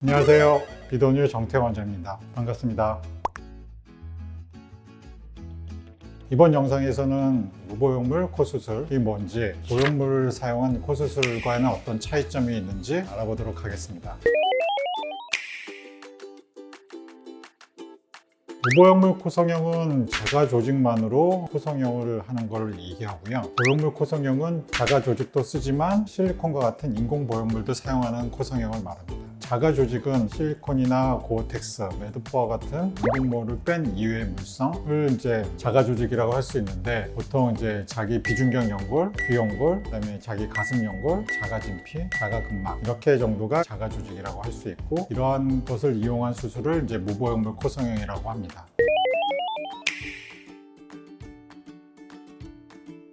안녕하세요. 비도뉴 정태원 원장입니다. 반갑습니다. 이번 영상에서는 무보형물 코수술이 뭔지, 보형물을 사용한 코수술과는 어떤 차이점이 있는지 알아보도록 하겠습니다. 무보형물 코성형은 자가 조직만으로 코성형을 하는 걸 얘기하고요. 보형물 코성형은 자가 조직도 쓰지만 실리콘과 같은 인공 보형물도 사용하는 코성형을 말합니다. 자가 조직은 실리콘이나 고어텍스, 매드포와 같은 인공모를 뺀 이외의 물성을 자가 조직이라고 할 수 있는데, 보통 자기 비중격 연골, 귀연골, 그다음에 자기 가슴 연골, 자가 진피, 자가 근막 이렇게 정도가 자가 조직이라고 할 수 있고, 이러한 것을 이용한 수술을 무보형물 코성형이라고 합니다.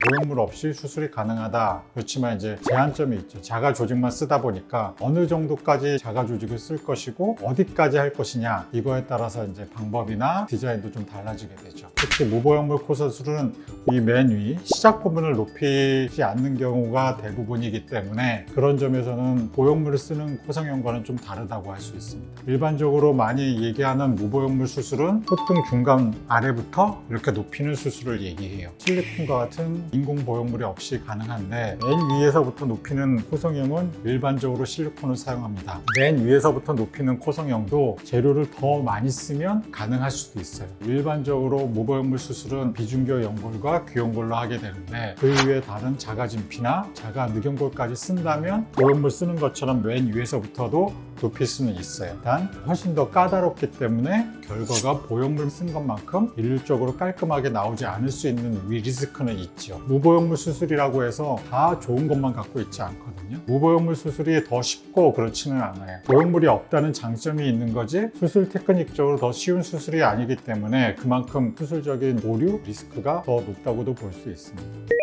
보형물 없이 수술이 가능하다. 그렇지만 제한점이 있죠. 자가 조직만 쓰다 보니까 어느 정도까지 자가 조직을 쓸 것이고 어디까지 할 것이냐, 이거에 따라서 방법이나 디자인도 좀 달라지게 되죠. 특히 무보형물 코수술은 이 맨 위 시작 부분을 높이지 않는 경우가 대부분이기 때문에, 그런 점에서는 보형물을 쓰는 코성형과는 좀 다르다고 할 수 있습니다. 일반적으로 많이 얘기하는 무보형물 수술은 콧등 중간 아래부터 이렇게 높이는 수술을 얘기해요. 실리콘과 같은 인공 보형물이 없이 가능한데, 맨 위에서부터 높이는 코성형은 일반적으로 실리콘을 사용합니다. 맨 위에서부터 높이는 코성형도 재료를 더 많이 쓰면 가능할 수도 있어요. 일반적으로 무보형물 수술은 비중격 연골과 귀연골로 하게 되는데, 그 이외에 다른 자가 진피나 자가 늑연골까지 쓴다면 보형물 쓰는 것처럼 맨 위에서부터도 높일 수는 있어요. 단 훨씬 더 까다롭기 때문에 결과가 보형물 쓴 것만큼 일률적으로 깔끔하게 나오지 않을 수 있는 리스크는 있죠. 무보형물 수술이라고 해서 다 좋은 것만 갖고 있지 않거든요. 무보형물 수술이 더 쉽고 그렇지는 않아요. 보형물이 없다는 장점이 있는 거지, 수술 테크닉적으로 더 쉬운 수술이 아니기 때문에 그만큼 수술적인 오류 리스크가 더 높다고도 볼 수 있습니다.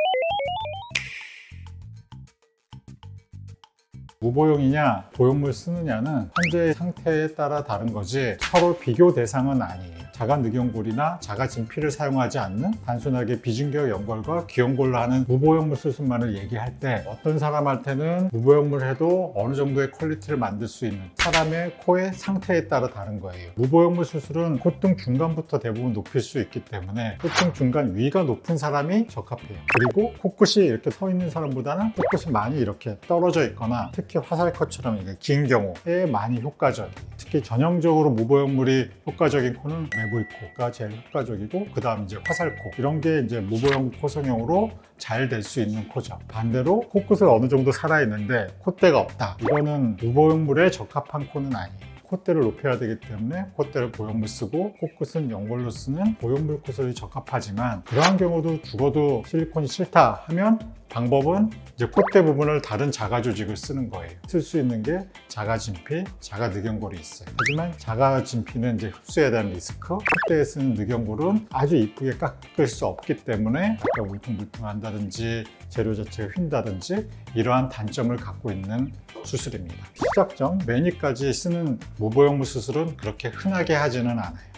무보형이냐 보형물 쓰느냐는 현재의 상태에 따라 다른 거지, 서로 비교 대상은 아니에요. 자가 늑연골이나 자가 진피를 사용하지 않는 단순하게 비중격 연골과 귀연골로 하는 무보형물 수술만을 얘기할 때, 어떤 사람한테는 무보형물 해도 어느 정도의 퀄리티를 만들 수 있는 사람의 코의 상태에 따라 다른 거예요. 무보형물 수술은 콧등 중간부터 대부분 높일 수 있기 때문에 콧등 중간 위가 높은 사람이 적합해요. 그리고 코끝이 이렇게 서 있는 사람보다는 코끝이 많이 이렇게 떨어져 있거나, 특히 화살코처럼 긴 경우에 많이 효과적이에요. 특히 전형적으로 무보형물이 효과적인 코는 매부리코가 제일 효과적이고, 그 다음 화살코, 이런 게 무보형 코성형으로 잘 될 수 있는 코죠. 반대로 코끝은 어느 정도 살아있는데 콧대가 없다, 이거는 무보형물에 적합한 코는 아니에요. 콧대를 높여야 되기 때문에 콧대를 보형물 쓰고, 코끝은 연골로 쓰는 보형물 코술이 적합하지만, 그러한 경우도 죽어도 실리콘이 싫다 하면 방법은 콧대 부분을 다른 자가 조직을 쓰는 거예요. 쓸 수 있는 게 자가 진피, 자가 늑연골이 있어요. 하지만 자가 진피는 흡수에 대한 리스크, 콧대에 쓰는 늑연골은 아주 이쁘게 깎을 수 없기 때문에 약간 울퉁불퉁한다든지 재료 자체가 휜다든지 이러한 단점을 갖고 있는 수술입니다. 시작점, 맨 위까지 쓰는 무보형물 수술은 그렇게 흔하게 하지는 않아요.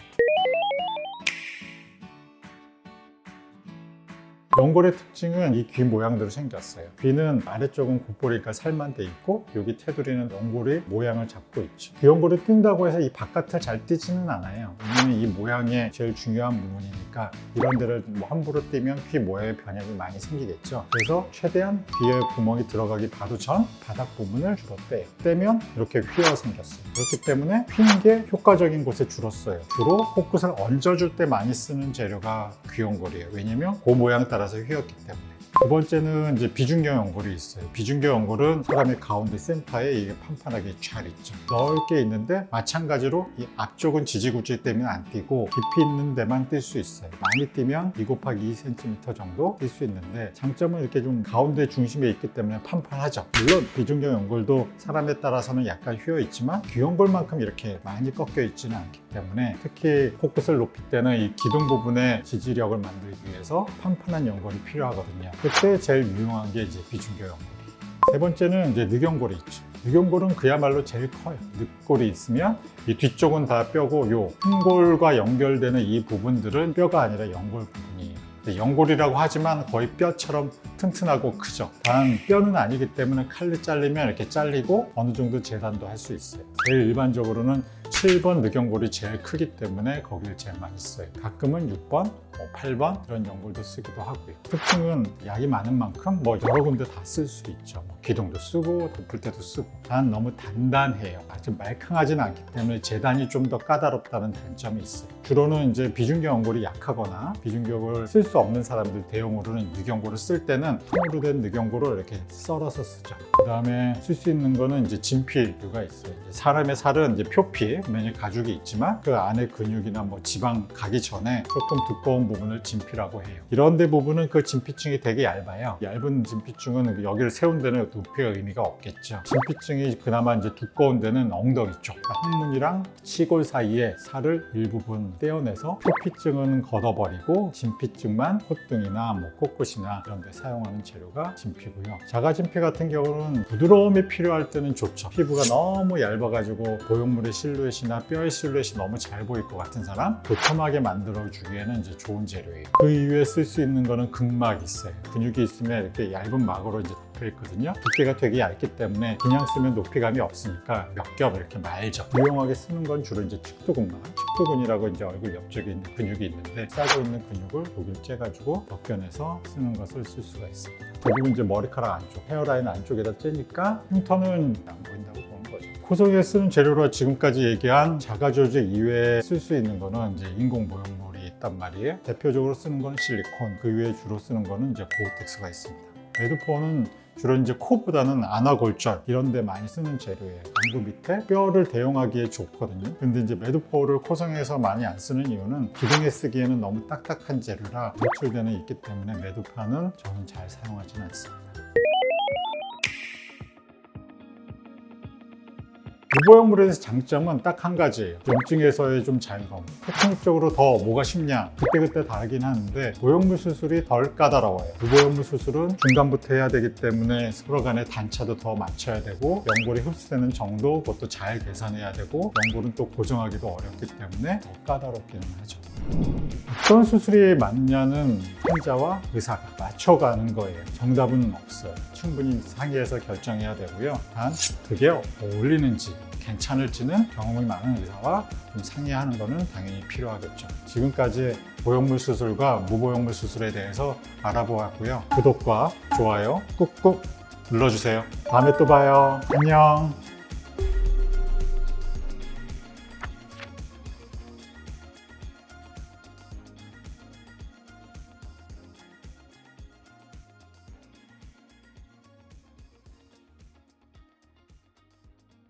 연골의 특징은 이 귀 모양대로 생겼어요. 귀는 아래쪽은 곱보리가 살만 돼 있고, 여기 테두리는 연골이 모양을 잡고 있죠. 귀연골이 뛴다고 해서 이 바깥을 잘 뛰지는 않아요. 왜냐면 이 모양이 제일 중요한 부분이니까, 이런 데를 함부로 뛰면 귀 모양의 변형이 많이 생기겠죠. 그래서 최대한 귀에 구멍이 들어가기 바로 전 바닥 부분을 주로 떼요. 떼면 이렇게 휘어가 생겼어요. 그렇기 때문에 휜 게 효과적인 곳에 줄었어요. 주로 코끝을 얹어줄 때 많이 쓰는 재료가 귀연골이에요. 왜냐면 그 모양 따라 휘었기 때문에. 두 번째는 비중격 연골이 있어요. 비중격 연골은 사람의 가운데 센터에 이게 판판하게 잘 있죠. 넓게 있는데, 마찬가지로 이 앞쪽은 지지구질 때문에 안 뛰고 깊이 있는 데만 뛸 수 있어요. 많이 뛰면 2 곱하기 2cm 정도 뛸 수 있는데, 장점은 이렇게 좀 가운데 중심에 있기 때문에 판판하죠. 물론 비중격 연골도 사람에 따라서는 약간 휘어 있지만 귀연골만큼 이렇게 많이 꺾여 있지는 않기 때문에, 특히 코끝을 높일 때는 이 기둥 부분에 지지력을 만들기 위해서 판판한 연골이 필요하거든요. 그때 제일 유용한 게 비중격 연골이에요. 세 번째는 늑연골이 있죠. 늑연골은 그야말로 제일 커요. 늑골이 있으면 이 뒤쪽은 다 뼈고, 요 흉골과 연결되는 이 부분들은 뼈가 아니라 연골 부분이에요. 연골이라고 하지만 거의 뼈처럼 튼튼하고 크죠. 단 뼈는 아니기 때문에 칼로 잘리면 이렇게 잘리고 어느 정도 재단도 할 수 있어요. 제일 일반적으로는 7번 늑연골이 제일 크기 때문에 거기를 제일 많이 써요. 가끔은 6번, 8번 이런 연골도 쓰기도 하고요. 특징은 약이 많은 만큼 여러 군데 다 쓸 수 있죠. 기둥도 쓰고 덮을 때도 쓰고. 단 너무 단단해요. 아주 말캉하진 않기 때문에 재단이 좀 더 까다롭다는 단점이 있어요. 주로는 이제 비중격 연골이 약하거나 비중격을 쓸 수 없는 사람들 대용으로는 늑연골을 쓸 때는 통으로 된 늑연골을 이렇게 썰어서 쓰죠. 그 다음에 쓸 수 있는 거는 이제 진피류가 있어요. 사람의 살은 이제 표피, 면역 가죽이 있지만 그 안에 근육이나 지방 가기 전에 조금 두꺼운 부분을 진피라고 해요. 이런 데 부분은 그 진피층이 되게 얇아요. 얇은 진피층은 여기를 세운 데는 높이가 의미가 없겠죠. 진피층이 그나마 이제 두꺼운 데는 엉덩이 쪽, 항문이랑 치골 사이에 살을 일부분 떼어내서 표피층은 걷어버리고 진피층만 콧등이나 코끝이나 이런 데 사용하는 재료가 진피고요. 자가진피 같은 경우는 부드러움이 필요할 때는 좋죠. 피부가 너무 얇아가지고 보형물의 실루엣이나 뼈의 실루엣이 너무 잘 보일 것 같은 사람, 도톰하게 만들어주기에는 이제 좋은 재료예요. 그 이후에 쓸 수 있는 거는 근막이 있어요. 근육이 있으면 이렇게 얇은 막으로 이제 있거든요. 두께가 되게 얇기 때문에 그냥 쓰면 높이감이 없으니까 몇 겹 이렇게 말죠. 유용하게 쓰는 건 주로 이제 측두근막, 측두근이라고 이제 얼굴 옆쪽에 있는 근육이 있는데 싸고 있는 근육을 독일 째가지고 벗겨내서 쓰는 것을 쓸 수가 있습니다. 대부분 이제 머리카락 안쪽, 헤어라인 안쪽에다 째니까 흉터는 안 보인다고 보는 거죠. 코성에 쓰는 재료로 지금까지 얘기한 자가조직 이외에 쓸 수 있는 거는 이제 인공 모형물이 있단 말이에요. 대표적으로 쓰는 건 실리콘, 그 이외에 주로 쓰는 거는 이제 고어텍스가 있습니다. 매드포는 주로 이제 코보다는 안아골절 이런 데 많이 쓰는 재료예요. 안구 밑에 뼈를 대용하기에 좋거든요. 근데 이제 매드포를 코성에서 많이 안 쓰는 이유는 기둥에 쓰기에는 너무 딱딱한 재료라 노출되는 있기 때문에 매드파는 저는 잘 사용하지는 않습니다. 무보형물에 대해서 장점은 딱 한 가지예요. 염증에서의 좀 자유로움. 테크닉적으로 더 뭐가 쉽냐 그때그때 다르긴 하는데 보형물 수술이 덜 까다로워요. 무보형물 수술은 중간부터 해야 되기 때문에 서로 간의 단차도 더 맞춰야 되고 연골이 흡수되는 정도 그것도 잘 계산해야 되고 연골은 또 고정하기도 어렵기 때문에 더 까다롭기는 하죠. 어떤 수술이 맞냐는 환자와 의사가 맞춰가는 거예요. 정답은 없어요. 충분히 상의해서 결정해야 되고요. 단 그게 어울리는지 괜찮을지는 경험이 많은 의사와 좀 상의하는 거는 당연히 필요하겠죠. 지금까지 보형물 수술과 무보형물 수술에 대해서 알아보았고요. 구독과 좋아요 꾹꾹 눌러주세요. 다음에 또 봐요. 안녕.